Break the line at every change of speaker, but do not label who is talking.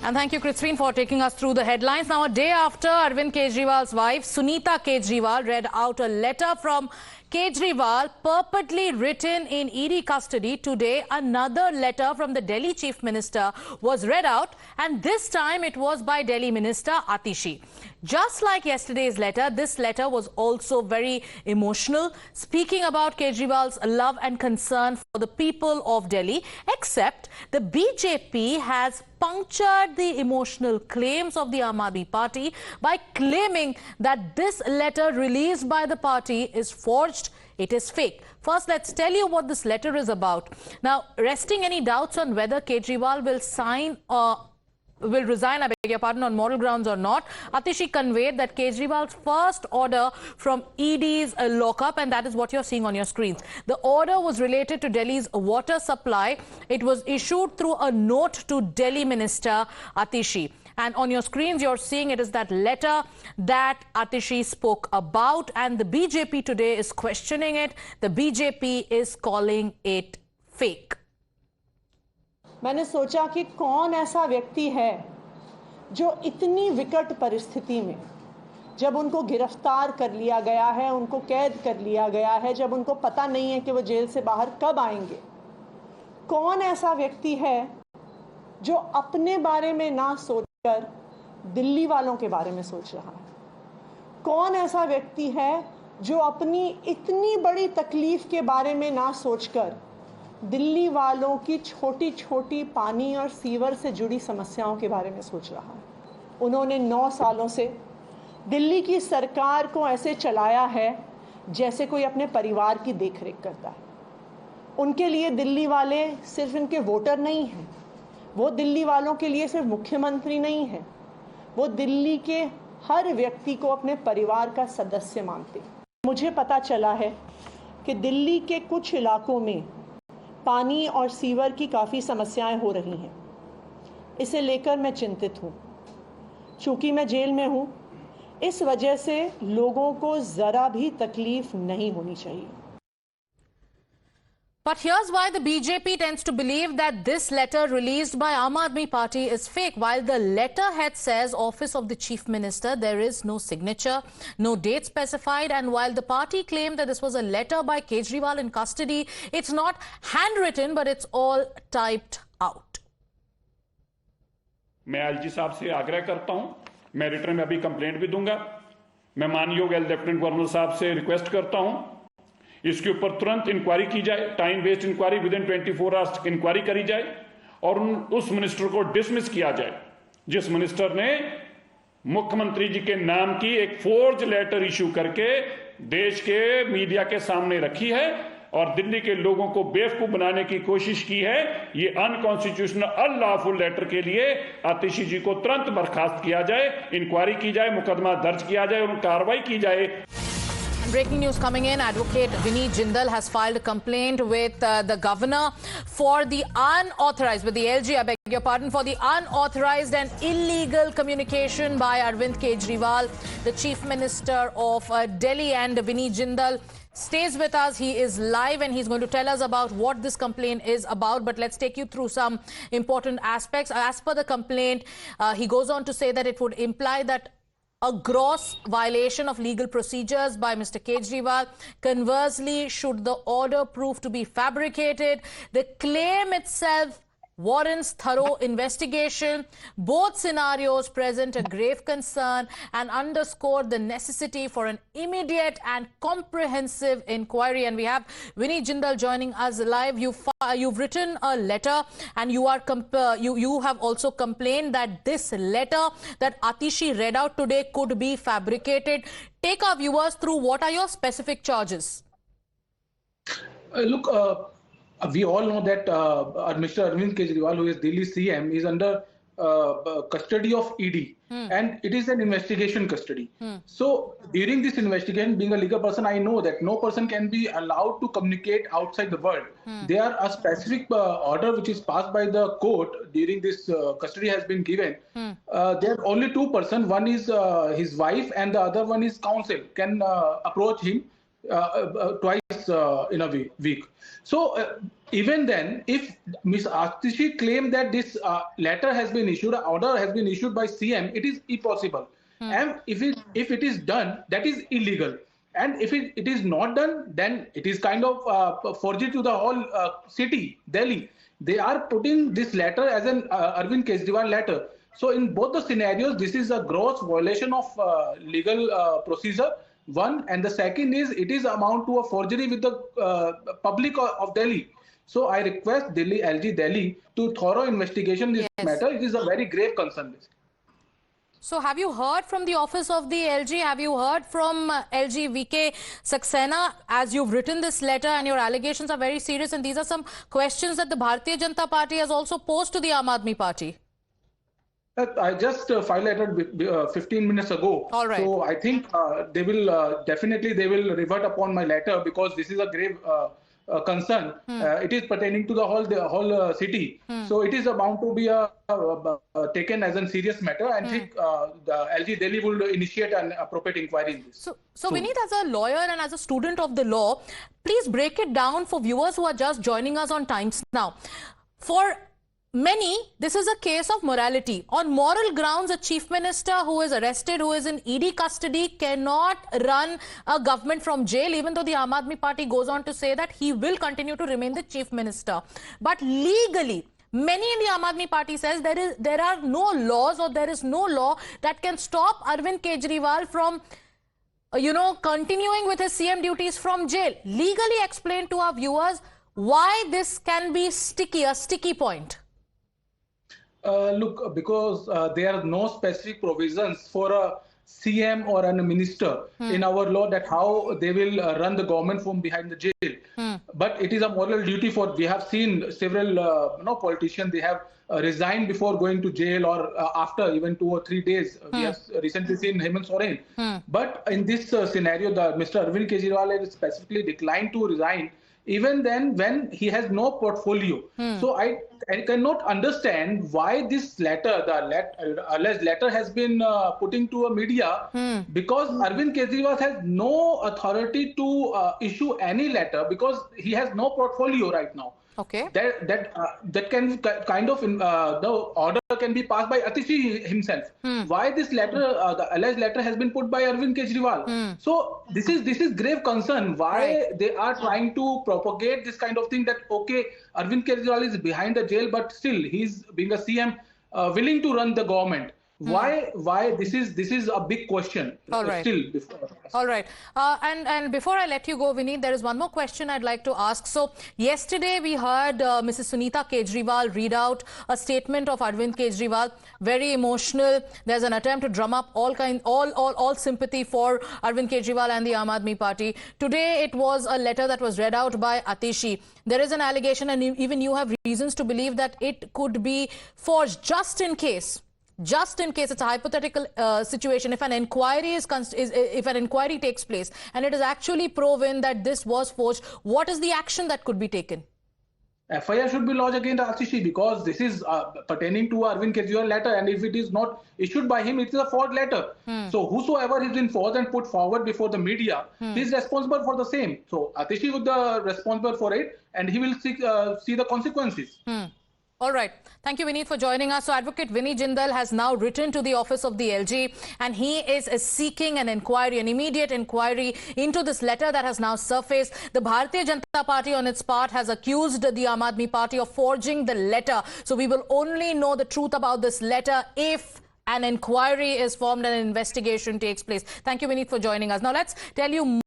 And thank you, Christine, for taking us through the headlines. Now, a day after Arvind Kejriwal's wife, Sunita Kejriwal, read out a letter from Kejriwal purportedly written in ED custody, today another letter from the Delhi Chief Minister was read out, and this time it was by Delhi Minister Atishi. Just like yesterday's letter, this letter was also very emotional, speaking about Kejriwal's love and concern for the people of Delhi, except the BJP has punctured the emotional claims of the Aam Aadmi Party by claiming that this letter released by the party is forged. It is fake. First, let's tell you what this letter is about. Now, resting any doubts on whether Kejriwal will resign, I beg your pardon, on moral grounds or not, Atishi conveyed that Kejriwal's first order from ED's lockup, and that is what you're seeing on your screens. The order was related to Delhi's water supply. It was issued through a note to Delhi Minister Atishi. And on your screens, you're seeing it is that letter that Atishi spoke about, and the BJP today is questioning it. The BJP is calling it fake.
मैंने सोचा कि कौन ऐसा व्यक्ति है जो इतनी विकट परिस्थिति में, जब उनको गिरफ्तार कर लिया गया है, उनको कैद कर लिया गया है, जब उनको पता नहीं है कि वो जेल से बाहर कब आएंगे, कौन ऐसा व्यक्ति है जो अपने बारे में ना सोचकर दिल्ली वालों के बारे में सोच रहा है? कौन ऐसा व्यक्ति है जो अपनी इतनी बड़ी तकलीफ के बारे में ना सोचकर दिल्ली वालों की छोटी छोटी पानी और सीवर से जुड़ी समस्याओं के बारे में सोच रहा है? उन्होंने 9 सालों से दिल्ली की सरकार को ऐसे चलाया है जैसे कोई अपने परिवार की देखरेख करता है। उनके लिए दिल्ली वाले सिर्फ इनके वोटर नहीं हैं, वो दिल्ली वालों के लिए सिर्फ मुख्यमंत्री नहीं है, वो दिल्ली के हर व्यक्ति को अपने परिवार का सदस्य मानते। मुझे पता चला है कि दिल्ली के कुछ इलाकों में पानी और सीवर की काफ़ी समस्याएं हो रही हैं। इसे लेकर मैं चिंतित हूँ। चूँकि मैं जेल में हूँ, इस वजह से लोगों को ज़रा भी तकलीफ नहीं होनी चाहिए।
But here's why the BJP tends to believe that this letter released by Aam Aadmi Party is fake. While the letterhead says Office of the Chief Minister, there is no signature, no date specified. And while the party claimed that this was a letter by Kejriwal in custody, it's not handwritten, but it's all typed out.
मैं LG साहब से आग्रह करता हूं, मैं return में अभी complaint भी दूंगा। मैं मानयोग लेफ्टिनेंट गवर्नर साहब से रिक्वेस्ट करता हूं, इसके ऊपर तुरंत इंक्वायरी की जाए, time based inquiry, within 24 hours inquiry करी जाए और उस मिनिस्टर को डिसमिस किया जाए जिस मिनिस्टर ने मुख्यमंत्री जी के नाम की एक फोर्ज लेटर इशू करके देश के मीडिया के सामने रखी है और दिल्ली के लोगों को बेवकूफ बनाने की कोशिश की है। ये अनकॉन्स्टिट्यूशनल अनलॉफुल लेटर के लिए आतिशी जी को तुरंत बर्खास्त किया जाए, इंक्वायरी की जाए, मुकदमा दर्ज किया जाए और कार्रवाई की जाए।
Breaking news coming in, Advocate Vinny Jindal has filed a complaint with the governor for the unauthorized, with the LG, I beg your pardon, for the unauthorized and illegal communication by Arvind Kejriwal, the Chief Minister of Delhi. And Vinny Jindal stays with us. He is live and he's going to tell us about what this complaint is about. But let's take you through some important aspects. As per the complaint, he goes on to say that it would imply that a gross violation of legal procedures by Mr. Kejriwal. Conversely, should the order prove to be fabricated, the claim itself warrants thorough investigation. Both scenarios present a grave concern and underscore the necessity for an immediate and comprehensive inquiry. And we have Vinny Jindal joining us live. You've written a letter and you have also complained that this letter that Atishi read out today could be fabricated. Take our viewers through what are your specific charges?
We all know that Mr. Arvind Kejriwal, who is Delhi CM, is under custody of ED, and it is an investigation custody. So during this investigation, being a legal person, I know that no person can be allowed to communicate outside the world. There are a specific order which is passed by the court during this custody has been given. There are only 2 persons. One is his wife and the other one is counsel can approach him twice in a week. So even then, if Ms. Atishi claimed that this letter has been issued, order has been issued by CM, it is impossible. And if it is done, that is illegal. And if it is not done, then it is kind of forgery to the whole city, Delhi. They are putting this letter as an Arvind Kejriwal letter. So in both the scenarios, this is a gross violation of legal procedure. One, and the second is it is amount to a forgery with the public of Delhi. So I request Delhi, LG Delhi to thorough investigation this matter. It is a very grave concern.
So have you heard from the office of the LG? Have you heard from LG VK Saxena? As you've written this letter and your allegations are very serious, and these are some questions that the Bharatiya Janata Party has also posed to the Aam Aadmi Party.
I just filed a letter 15 minutes ago.
All right.
So I think they will definitely revert upon my letter, because this is a grave concern. It is pertaining to the whole city. So it is bound to be taken as a serious matter, and I think the LG Delhi will initiate an appropriate inquiry in this.
So Vineet, as a lawyer and as a student of the law, please break it down for viewers who are just joining us on Times Now. For many, this is a case of morality. On moral grounds, a chief minister who is arrested, who is in ED custody, cannot run a government from jail, even though the Aam Aadmi Party goes on to say that he will continue to remain the chief minister. But legally, many in the Aam Aadmi Party says there are no laws, or there is no law that can stop Arvind Kejriwal from continuing with his CM duties from jail. Legally explain to our viewers why this can be a sticky point.
Look, because there are no specific provisions for a CM or a minister in our law that how they will run the government from behind the jail. But it is a moral duty we have seen several politicians, they have resigned before going to jail, or after even 2 or 3 days. We have recently seen Hemant Soren. But in this scenario, Mr. Arvind Kejriwal has specifically declined to resign, even then when he has no portfolio. So I cannot understand why this letter, the alleged letter, has been put into a media, because Arvind Kejriwal has no authority to issue any letter, because he has no portfolio right now.
Okay.
That can kind of the order can be passed by Atishi himself. Why this letter, the alleged letter, has been put by Arvind Kejriwal? So this is grave concern. Why they are trying to propagate this kind of thing, that okay, Arvind Kejriwal is behind the jail, but still he's being a CM, willing to run the government. Why this is a big question.
All right. All right. And before I let you go, Vineet, there is one more question I'd like to ask. So yesterday we heard Mrs. Sunita Kejriwal read out a statement of Arvind Kejriwal, very emotional. There's an attempt to drum up all sympathy for Arvind Kejriwal and the Aam Aadmi Party. Today it was a letter that was read out by Atishi. There is an allegation, and even you have reasons to believe that it could be forged, just in case. Just in case, it's a hypothetical situation. If an inquiry takes place and it is actually proven that this was forged, what is the action that could be taken?
FIR should be lodged against Atishi, because this is pertaining to Arvind Kejriwal letter, and if it is not issued by him, it is a forged letter. So whosoever has been forged and put forward before the media, he is responsible for the same. So Atishi would be responsible for it, and he will see the consequences.
All right. Thank you, Vineet, for joining us. So Advocate Vineet Jindal has now written to the office of the LG, and he is seeking an inquiry, an immediate inquiry into this letter that has now surfaced. The Bharatiya Janata Party on its part has accused the Aam Aadmi Party of forging the letter. So we will only know the truth about this letter if an inquiry is formed and an investigation takes place. Thank you, Vineet, for joining us. Now let's tell you